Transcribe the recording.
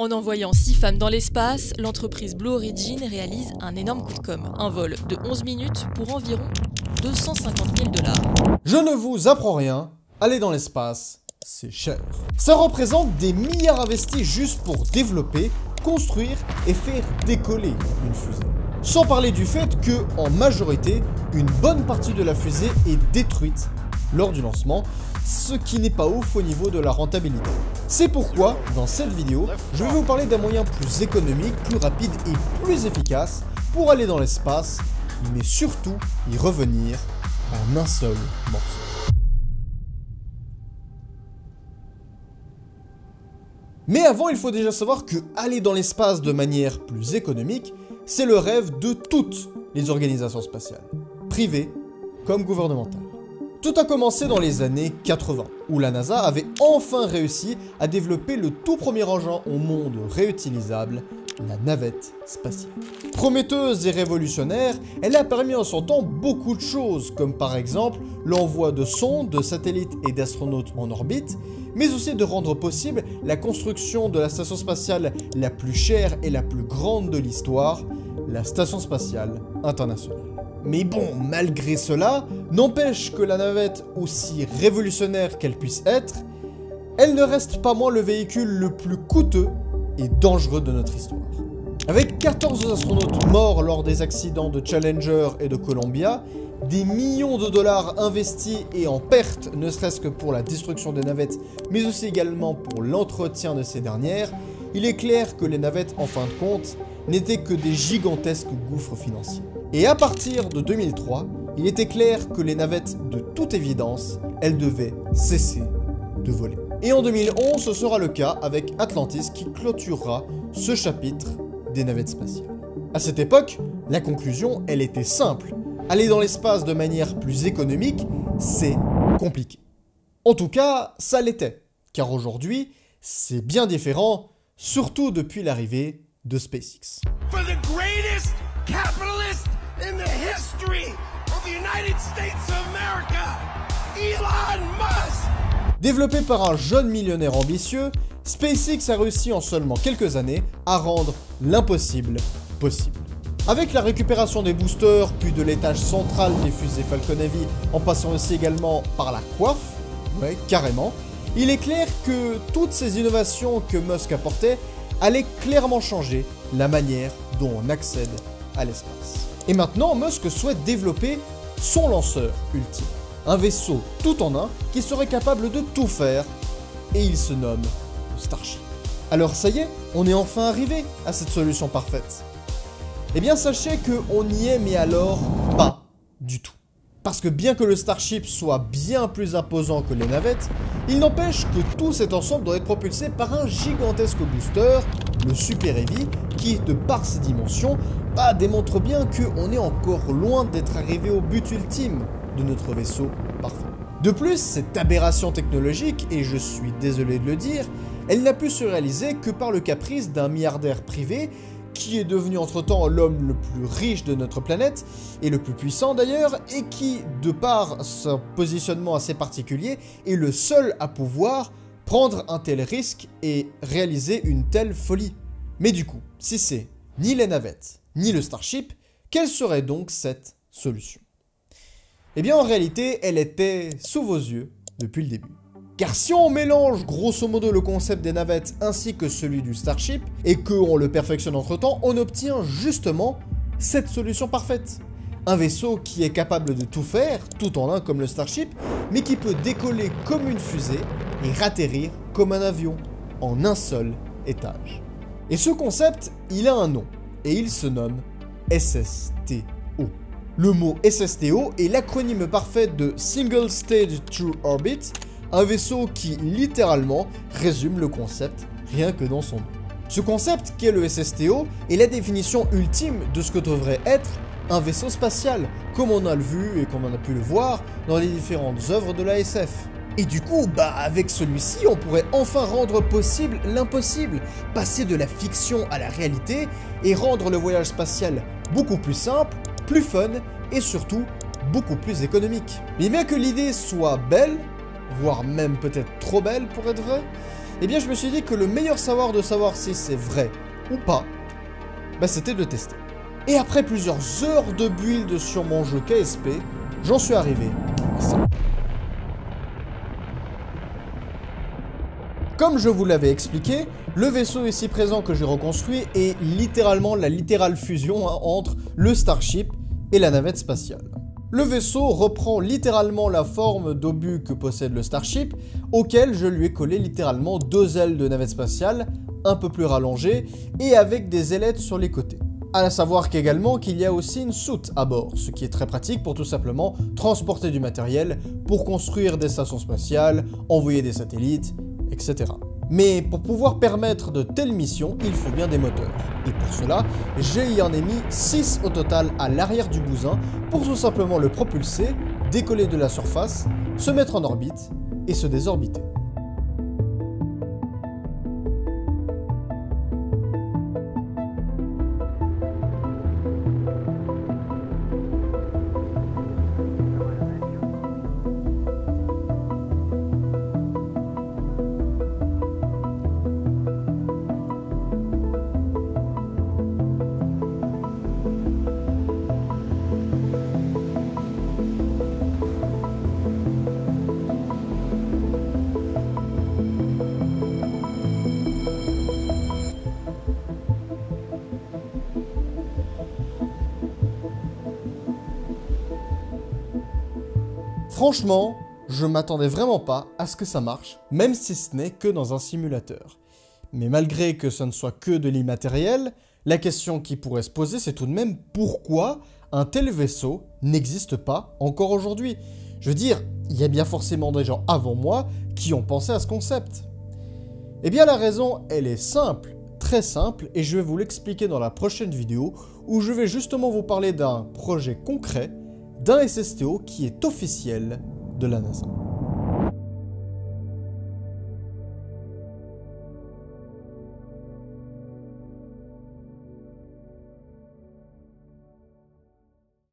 En envoyant 6 femmes dans l'espace, l'entreprise Blue Origin réalise un énorme coup de com'. Un vol de 11 minutes pour environ 250 000 $. Je ne vous apprends rien, aller dans l'espace, c'est cher. Ça représente des milliards investis juste pour développer, construire et faire décoller une fusée. Sans parler du fait que, en majorité, une bonne partie de la fusée est détruite lors du lancement, ce qui n'est pas ouf au niveau de la rentabilité. C'est pourquoi, dans cette vidéo, je vais vous parler d'un moyen plus économique, plus rapide et plus efficace pour aller dans l'espace, mais surtout y revenir en un seul morceau. Mais avant, il faut déjà savoir que aller dans l'espace de manière plus économique, c'est le rêve de toutes les organisations spatiales, privées comme gouvernementales. Tout a commencé dans les années 80, où la NASA avait enfin réussi à développer le tout premier engin au monde réutilisable, la navette spatiale. Prometteuse et révolutionnaire, elle a permis en son temps beaucoup de choses, comme par exemple l'envoi de sondes, de satellites et d'astronautes en orbite, mais aussi de rendre possible la construction de la station spatiale la plus chère et la plus grande de l'histoire, la Station Spatiale Internationale. Mais bon, malgré cela, n'empêche que la navette, aussi révolutionnaire qu'elle puisse être, elle ne reste pas moins le véhicule le plus coûteux et dangereux de notre histoire. Avec 14 astronautes morts lors des accidents de Challenger et de Columbia, des millions de dollars investis et en perte, ne serait-ce que pour la destruction des navettes, mais aussi également pour l'entretien de ces dernières, il est clair que les navettes, en fin de compte, n'étaient que des gigantesques gouffres financiers. Et à partir de 2003, il était clair que les navettes, de toute évidence, elles devaient cesser de voler. Et en 2011, ce sera le cas avec Atlantis qui clôturera ce chapitre des navettes spatiales. À cette époque, la conclusion, elle était simple. Aller dans l'espace de manière plus économique, c'est compliqué. En tout cas, ça l'était, car aujourd'hui, c'est bien différent, surtout depuis l'arrivée de SpaceX. For the greatest capitalist in the history of the United States of America, Elon Musk! Développé par un jeune millionnaire ambitieux, SpaceX a réussi en seulement quelques années à rendre l'impossible possible. Avec la récupération des boosters, puis de l'étage central des fusées Falcon Heavy, en passant aussi également par la coiffe, ouais, carrément, il est clair que toutes ces innovations que Musk apportait allaient clairement changer la manière dont on accède à l'espace. Et maintenant, Musk souhaite développer son lanceur ultime. Un vaisseau tout en un qui serait capable de tout faire, et il se nomme Starship. Alors ça y est, on est enfin arrivé à cette solution parfaite. Eh bien sachez qu'on y est, mais alors pas du tout. Parce que bien que le Starship soit bien plus imposant que les navettes, il n'empêche que tout cet ensemble doit être propulsé par un gigantesque booster, le Super Heavy, qui, de par ses dimensions, démontre bien qu'on est encore loin d'être arrivé au but ultime de notre vaisseau parfait. De plus, cette aberration technologique, et je suis désolé de le dire, elle n'a pu se réaliser que par le caprice d'un milliardaire privé qui est devenu entre-temps l'homme le plus riche de notre planète, et le plus puissant d'ailleurs, et qui, de par son positionnement assez particulier, est le seul à pouvoir prendre un tel risque et réaliser une telle folie. Mais du coup, si c'est ni les navettes, ni le Starship, quelle serait donc cette solution? Eh bien en réalité, elle était sous vos yeux depuis le début. Car si on mélange grosso modo le concept des navettes ainsi que celui du Starship, et qu'on le perfectionne entre temps, on obtient justement cette solution parfaite. Un vaisseau qui est capable de tout faire, tout en un comme le Starship, mais qui peut décoller comme une fusée et ratterrir comme un avion, en un seul étage. Et ce concept, il a un nom, et il se nomme SSTO. Le mot SSTO est l'acronyme parfait de Single Stage True Orbit, un vaisseau qui, littéralement, résume le concept rien que dans son nom. Ce concept, qu'est le SSTO, est la définition ultime de ce que devrait être un vaisseau spatial, comme on a vu et comme on a pu le voir dans les différentes œuvres de la SF. Et du coup, avec celui-ci, on pourrait enfin rendre possible l'impossible, passer de la fiction à la réalité, et rendre le voyage spatial beaucoup plus simple, plus fun, et surtout, beaucoup plus économique. Mais bien que l'idée soit belle, voire même peut-être trop belle pour être vrai, Eh bien je me suis dit que le meilleur savoir de savoir si c'est vrai ou pas, bah c'était de le tester. Et après plusieurs heures de build sur mon jeu KSP, j'en suis arrivé à ça. Comme je vous l'avais expliqué, le vaisseau ici présent que j'ai reconstruit est littéralement la littérale fusion entre le Starship et la navette spatiale. Le vaisseau reprend littéralement la forme d'obus que possède le Starship, auquel je lui ai collé littéralement 2 ailes de navette spatiale, un peu plus rallongées, et avec des ailettes sur les côtés. À savoir qu'également qu'il y a aussi une soute à bord, ce qui est très pratique pour tout simplement transporter du matériel, pour construire des stations spatiales, envoyer des satellites, etc. Mais pour pouvoir permettre de telles missions, il faut bien des moteurs. Et pour cela, j'y en ai mis 6 au total à l'arrière du bousin pour tout simplement le propulser, décoller de la surface, se mettre en orbite et se désorbiter. Franchement, je m'attendais vraiment pas à ce que ça marche, même si ce n'est que dans un simulateur. Mais malgré que ce ne soit que de l'immatériel, la question qui pourrait se poser, c'est tout de même pourquoi un tel vaisseau n'existe pas encore aujourd'hui. Je veux dire, il y a bien forcément des gens avant moi qui ont pensé à ce concept. Eh bien la raison, elle est simple, très simple, et je vais vous l'expliquer dans la prochaine vidéo, où je vais justement vous parler d'un projet concret, d'un SSTO qui est officiel de la NASA.